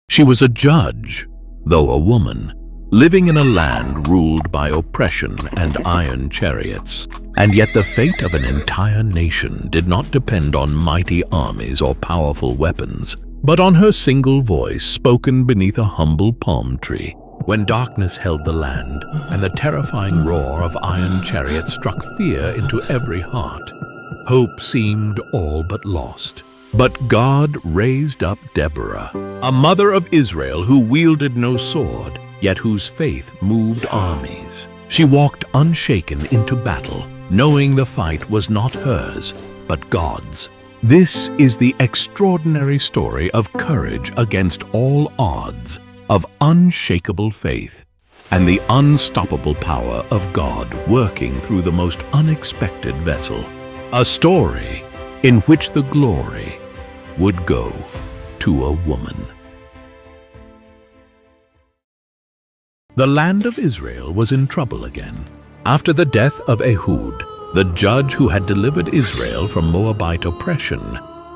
She was a judge, though a woman, living in a land ruled by oppression and iron chariots. And yet the fate of an entire nation did not depend on mighty armies or powerful weapons, but on her single voice spoken beneath a humble palm tree. When darkness held the land, and the terrifying roar of iron chariots struck fear into every heart, hope seemed all but lost. But God raised up Deborah, a mother of Israel who wielded no sword, yet whose faith moved armies. She walked unshaken into battle, knowing the fight was not hers, but God's. This is the extraordinary story of courage against all odds, of unshakable faith, and the unstoppable power of God working through the most unexpected vessel. A story in which the glory would go to a woman. The land of Israel was in trouble again. After the death of Ehud, the judge who had delivered Israel from Moabite oppression,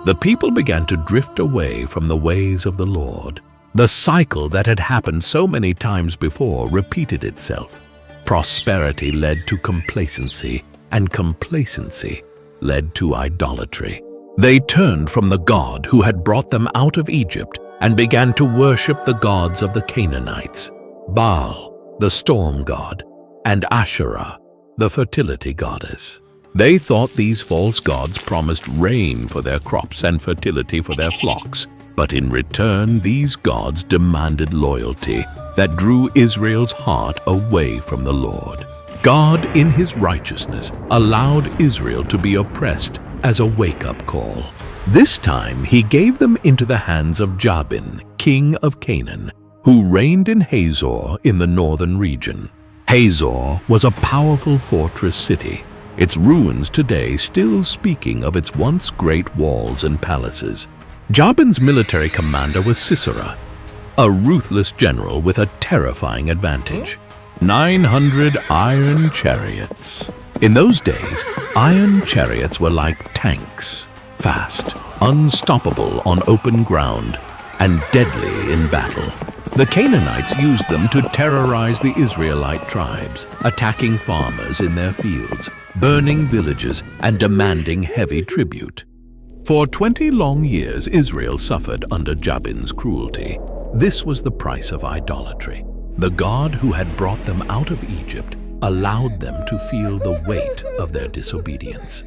the people began to drift away from the ways of the Lord. The cycle that had happened so many times before repeated itself. Prosperity led to complacency, and complacency led to idolatry. They turned from the God who had brought them out of Egypt and began to worship the gods of the Canaanites, Baal, the storm god, and Asherah, the fertility goddess. They thought these false gods promised rain for their crops and fertility for their flocks, but in return these gods demanded loyalty that drew Israel's heart away from the Lord. God, in his righteousness, allowed Israel to be oppressed as a wake-up call. This time he gave them into the hands of Jabin, king of Canaan, who reigned in Hazor in the northern region. Hazor was a powerful fortress city, its ruins today still speaking of its once great walls and palaces. Jabin's military commander was Sisera, a ruthless general with a terrifying advantage: 900 iron chariots. In those days, iron chariots were like tanks, fast, unstoppable on open ground, and deadly in battle. The Canaanites used them to terrorize the Israelite tribes, attacking farmers in their fields, burning villages, and demanding heavy tribute. For 20 long years, Israel suffered under Jabin's cruelty. This was the price of idolatry. The God who had brought them out of Egypt allowed them to feel the weight of their disobedience.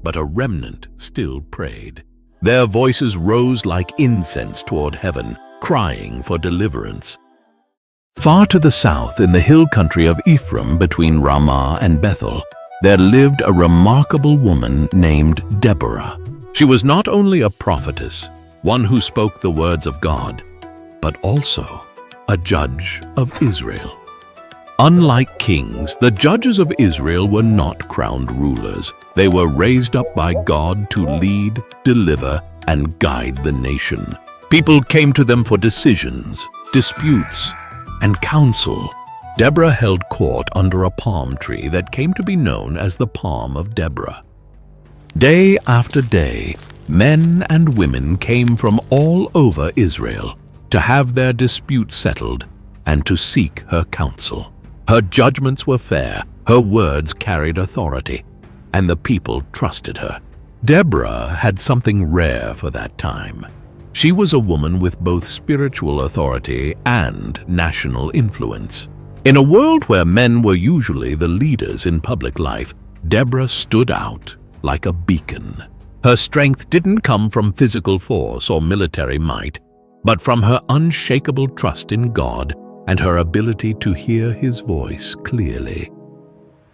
But a remnant still prayed. Their voices rose like incense toward heaven, crying for deliverance. Far to the south, in the hill country of Ephraim between Ramah and Bethel, there lived a remarkable woman named Deborah. She was not only a prophetess, one who spoke the words of God, but also a judge of Israel. Unlike kings, the judges of Israel were not crowned rulers. They were raised up by God to lead, deliver, and guide the nation. People came to them for decisions, disputes, and counsel. Deborah held court under a palm tree that came to be known as the Palm of Deborah. Day after day, men and women came from all over Israel to have their disputes settled and to seek her counsel. Her judgments were fair, her words carried authority, and the people trusted her. Deborah had something rare for that time. She was a woman with both spiritual authority and national influence. In a world where men were usually the leaders in public life, Deborah stood out like a beacon. Her strength didn't come from physical force or military might, but from her unshakable trust in God and her ability to hear his voice clearly.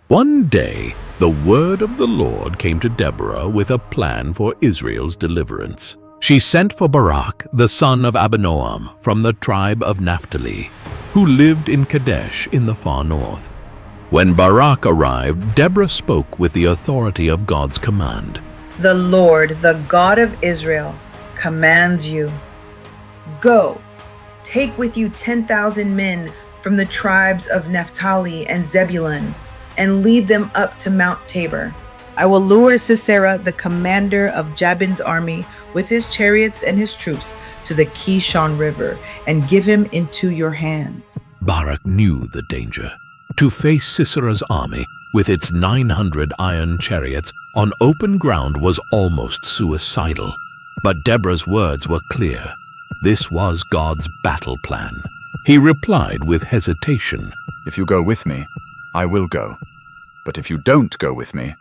One day, the word of the Lord came to Deborah with a plan for Israel's deliverance. She sent for Barak, the son of Abinoam, from the tribe of Naphtali, who lived in Kadesh in the far north. When Barak arrived, Deborah spoke with the authority of God's command. The Lord, the God of Israel, commands you, go, take with you 10,000 men from the tribes of Naphtali and Zebulun, and lead them up to Mount Tabor. I will lure Sisera, the commander of Jabin's army, with his chariots and his troops, to the Kishon River and give him into your hands. Barak knew the danger. To face Sisera's army with its 900 iron chariots on open ground was almost suicidal. But Deborah's words were clear. This was God's battle plan. He replied with hesitation. If you go with me, I will go. But if you don't go with me,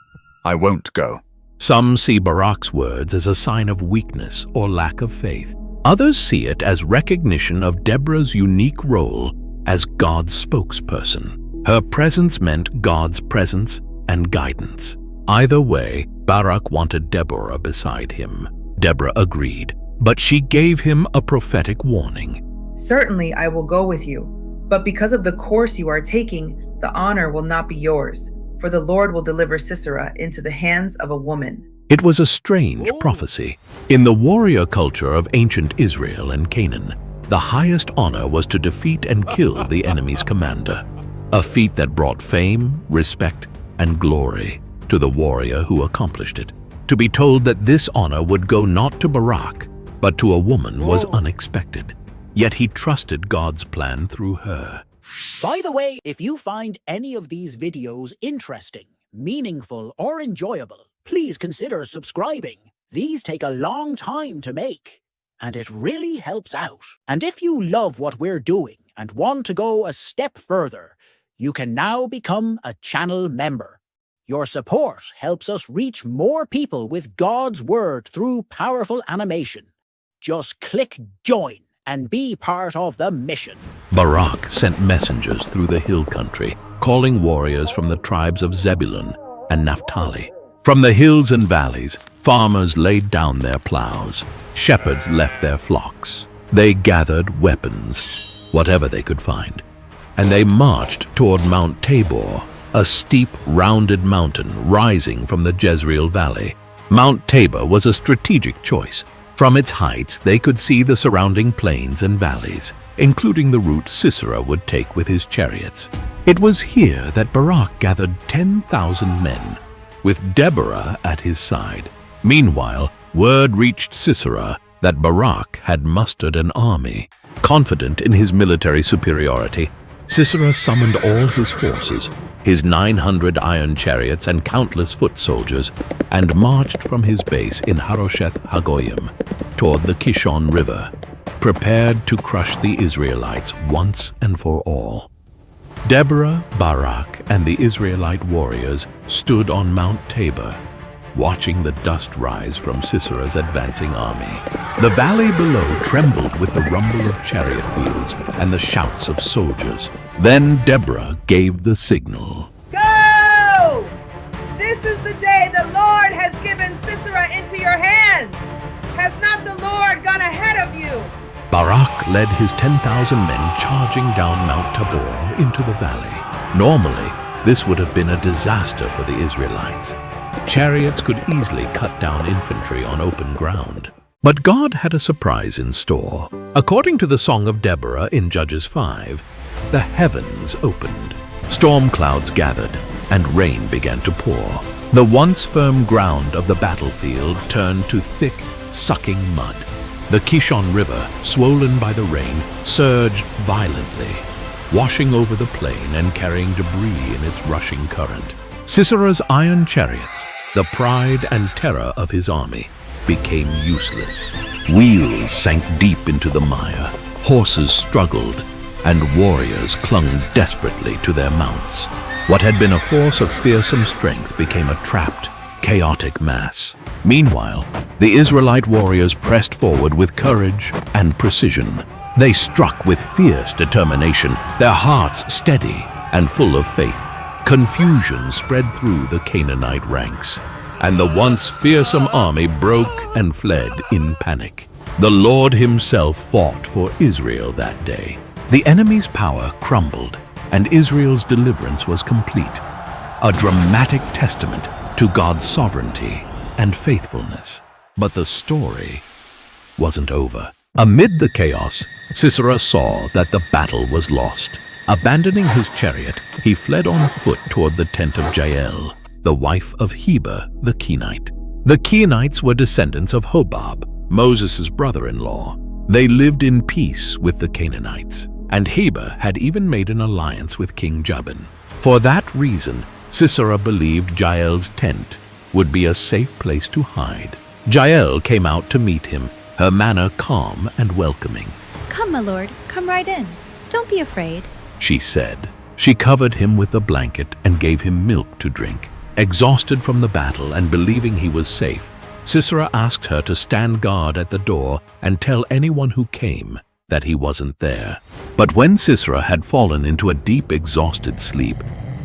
I won't go. Some see Barak's words as a sign of weakness or lack of faith. Others see it as recognition of Deborah's unique role as God's spokesperson. Her presence meant God's presence and guidance. Either way, Barak wanted Deborah beside him. Deborah agreed, but she gave him a prophetic warning. Certainly I will go with you, but because of the course you are taking, the honor will not be yours, for the Lord will deliver Sisera into the hands of a woman. It was a strange prophecy. In the warrior culture of ancient Israel and Canaan, the highest honor was to defeat and kill the enemy's commander, a feat that brought fame, respect, and glory to the warrior who accomplished it. To be told that this honor would go not to Barak, but to a woman was unexpected. Yet he trusted God's plan through her. By the way, if you find any of these videos interesting, meaningful, or enjoyable, please consider subscribing. These take a long time to make, and it really helps out. And if you love what we're doing and want to go a step further, you can now become a channel member. Your support helps us reach more people with God's Word through powerful animation. Just click join and be part of the mission. Barak sent messengers through the hill country, calling warriors from the tribes of Zebulun and Naphtali. From the hills and valleys, farmers laid down their plows. Shepherds left their flocks. They gathered weapons, whatever they could find, and they marched toward Mount Tabor, a steep, rounded mountain rising from the Jezreel Valley. Mount Tabor was a strategic choice. From its heights, they could see the surrounding plains and valleys, including the route Sisera would take with his chariots. It was here that Barak gathered 10,000 men, with Deborah at his side. Meanwhile, word reached Sisera that Barak had mustered an army. Confident in his military superiority, Sisera summoned all his forces, his 900 iron chariots and countless foot soldiers, and marched from his base in Harosheth Hagoyim toward the Kishon River, prepared to crush the Israelites once and for all. Deborah, Barak, and the Israelite warriors stood on Mount Tabor, watching the dust rise from Sisera's advancing army. The valley below trembled with the rumble of chariot wheels and the shouts of soldiers. Then Deborah gave the signal. Go! This is the day the Lord has given Sisera into your hands. Has not the Lord gone ahead of you? Barak led his 10,000 men charging down Mount Tabor into the valley. Normally, this would have been a disaster for the Israelites. Chariots could easily cut down infantry on open ground. But God had a surprise in store. According to the Song of Deborah in Judges 5, the heavens opened. Storm clouds gathered, and rain began to pour. The once firm ground of the battlefield turned to thick, sucking mud. The Kishon River, swollen by the rain, surged violently, washing over the plain and carrying debris in its rushing current. Sisera's iron chariots, the pride and terror of his army, became useless. Wheels sank deep into the mire, horses struggled, and warriors clung desperately to their mounts. What had been a force of fearsome strength became a trapped, chaotic mass. Meanwhile, the Israelite warriors pressed forward with courage and precision. They struck with fierce determination, their hearts steady and full of faith. Confusion spread through the Canaanite ranks, and the once fearsome army broke and fled in panic. The Lord himself fought for Israel that day. The enemy's power crumbled, and Israel's deliverance was complete, a dramatic testament to God's sovereignty and faithfulness. But the story wasn't over. Amid the chaos, Sisera saw that the battle was lost. Abandoning his chariot, he fled on foot toward the tent of Jael, the wife of Heber the Kenite. The Kenites were descendants of Hobab, Moses' brother-in-law. They lived in peace with the Canaanites, and Heber had even made an alliance with King Jabin. For that reason, Sisera believed Jael's tent would be a safe place to hide. Jael came out to meet him, her manner calm and welcoming. "Come, my lord, come right in. Don't be afraid," she said. She covered him with a blanket and gave him milk to drink. Exhausted from the battle and believing he was safe, Sisera asked her to stand guard at the door and tell anyone who came that he wasn't there. But when Sisera had fallen into a deep, exhausted sleep,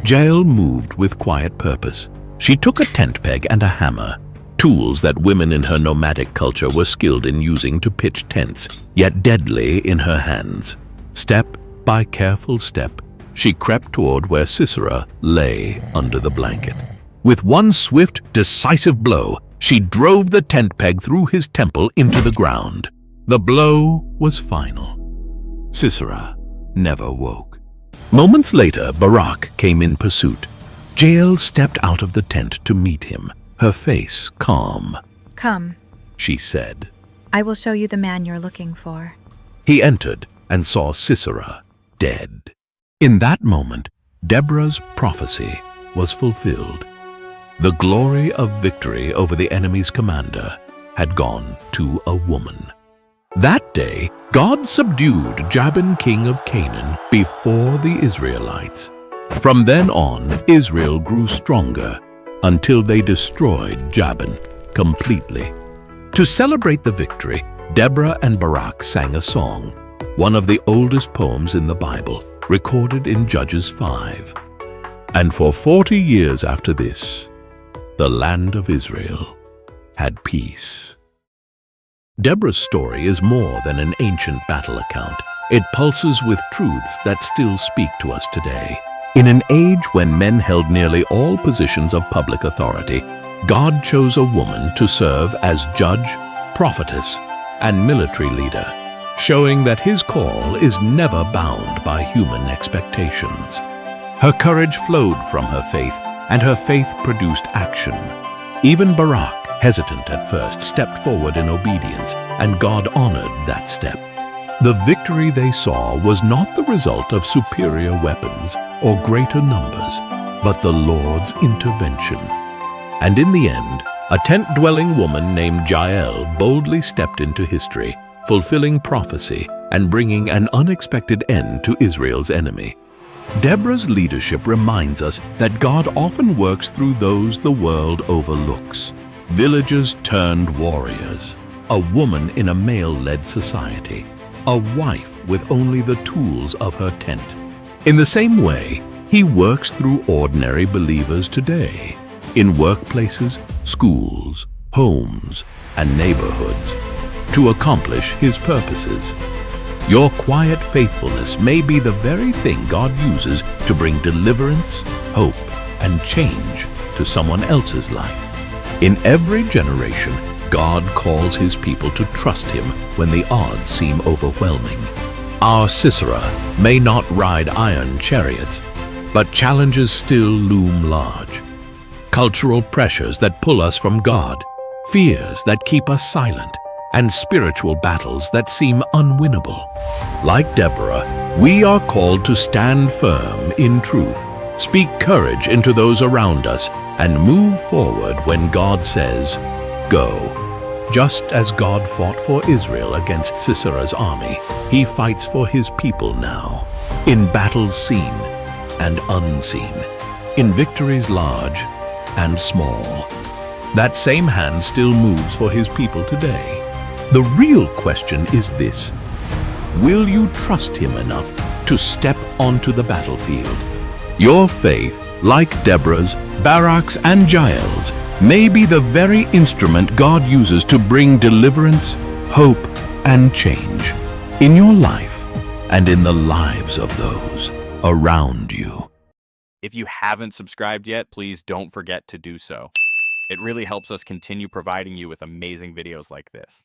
Jael moved with quiet purpose. She took a tent peg and a hammer, tools that women in her nomadic culture were skilled in using to pitch tents, yet deadly in her hands. Step by careful step, she crept toward where Sisera lay under the blanket. With one swift, decisive blow, she drove the tent peg through his temple into the ground. The blow was final. Sisera never woke. Moments later, Barak came in pursuit. Jael stepped out of the tent to meet him, her face calm. "Come," she said. "I will show you the man you're looking for." He entered and saw Sisera dead. In that moment, Deborah's prophecy was fulfilled. The glory of victory over the enemy's commander had gone to a woman. That day, God subdued Jabin, king of Canaan, before the Israelites. From then on, Israel grew stronger until they destroyed Jabin completely. To celebrate the victory, Deborah and Barak sang a song, one of the oldest poems in the Bible, recorded in Judges 5. And for 40 years after this, the land of Israel had peace. Deborah's story is more than an ancient battle account. It pulses with truths that still speak to us today. In an age when men held nearly all positions of public authority, God chose a woman to serve as judge, prophetess, and military leader, showing that his call is never bound by human expectations. Her courage flowed from her faith, and her faith produced action. Even Barak, hesitant at first, stepped forward in obedience, and God honored that step. The victory they saw was not the result of superior weapons or greater numbers, but the Lord's intervention. And in the end, a tent-dwelling woman named Jael boldly stepped into history, fulfilling prophecy and bringing an unexpected end to Israel's enemy. Deborah's leadership reminds us that God often works through those the world overlooks. Villagers turned warriors, a woman in a male-led society, a wife with only the tools of her tent. In the same way, he works through ordinary believers today, in workplaces, schools, homes, and neighborhoods, to accomplish his purposes. Your quiet faithfulness may be the very thing God uses to bring deliverance, hope, and change to someone else's life. In every generation, God calls his people to trust him when the odds seem overwhelming. Our Sisera may not ride iron chariots, but challenges still loom large. Cultural pressures that pull us from God, fears that keep us silent, and spiritual battles that seem unwinnable. Like Deborah, we are called to stand firm in truth, speak courage into those around us, and move forward when God says, "Go." Just as God fought for Israel against Sisera's army, he fights for his people now, in battles seen and unseen, in victories large and small. That same hand still moves for his people today. The real question is this: will you trust him enough to step onto the battlefield? Your faith, like Deborah's, Barak's, and Jael's, may be the very instrument God uses to bring deliverance, hope, and change in your life and in the lives of those around you. If you haven't subscribed yet, please don't forget to do so. It really helps us continue providing you with amazing videos like this.